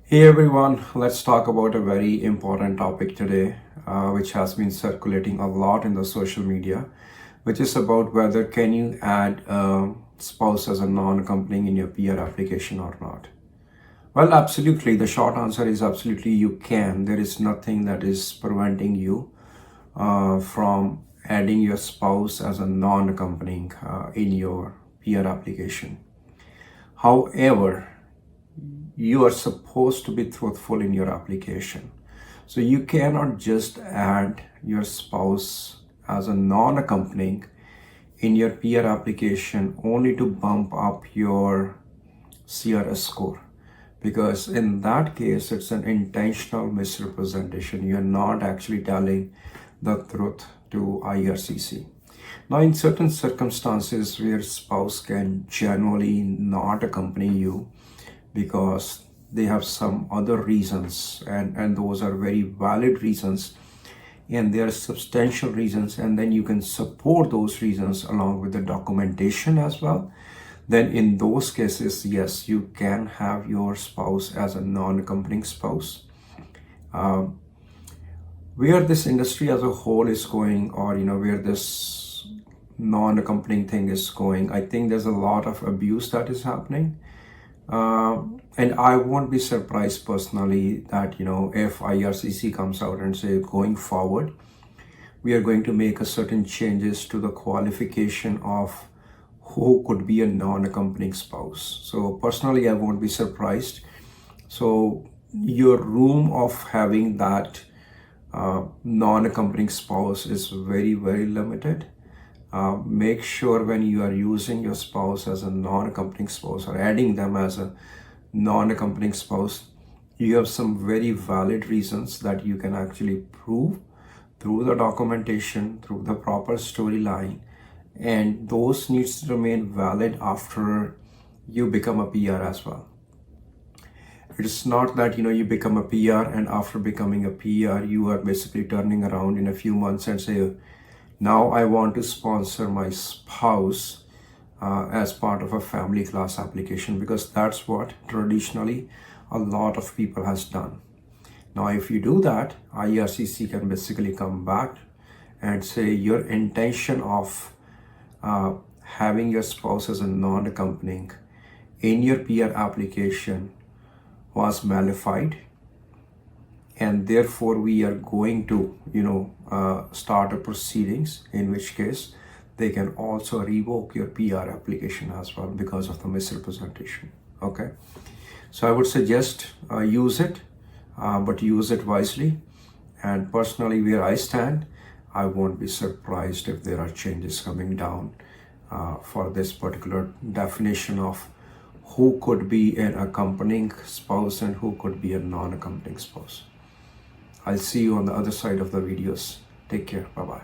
Hey everyone, let's talk about a very important topic today, which has been circulating a lot in the social media, which is about whether can you add a spouse as a non-accompanying in your peer application or not. Well, absolutely. The short answer is absolutely you can. There is nothing that is preventing you from adding your spouse as a non-accompanying in your peer application. However, you are supposed to be truthful in your application. So you cannot just add your spouse as a non-accompanying in your peer application only to bump up your CRS score. Because in that case, it's an intentional misrepresentation. You're not actually telling the truth to IRCC. Now, in certain circumstances where spouse can generally not accompany you, because they have some other reasons, and those are very valid reasons, and they are substantial reasons, and then you can support those reasons along with the documentation as well. Then in those cases, yes, you can have your spouse as a non-accompanying spouse. Where this industry as a whole is going, or where this non-accompanying thing is going, I think there's a lot of abuse that is happening. And I won't be surprised personally that, if IRCC comes out and say going forward, we are going to make a certain changes to the qualification of who could be a non-accompanying spouse. So personally, I won't be surprised. So your room of having that non-accompanying spouse is very, very limited. Make sure when you are using your spouse as a non-accompanying spouse or adding them as a non-accompanying spouse, you have some very valid reasons that you can actually prove through the documentation, through the proper storyline, and those needs to remain valid after you become a PR as well. It's not that you become a PR and after becoming a PR you are basically turning around in a few months and say, now I want to sponsor my spouse as part of a family class application, because that's what traditionally a lot of people has done. Now, if you do that, IRCC can basically come back and say your intention of having your spouse as a non-accompanying in your peer application was malified, and therefore we are going to start a proceedings, in which case they can also revoke your PR application as well because of the misrepresentation. Okay, so I would suggest use it, but use it wisely. And personally, where I stand, I won't be surprised if there are changes coming down for this particular definition of who could be an accompanying spouse and who could be a non-accompanying spouse. I'll see you on the other side of the videos. Take care. Bye-bye.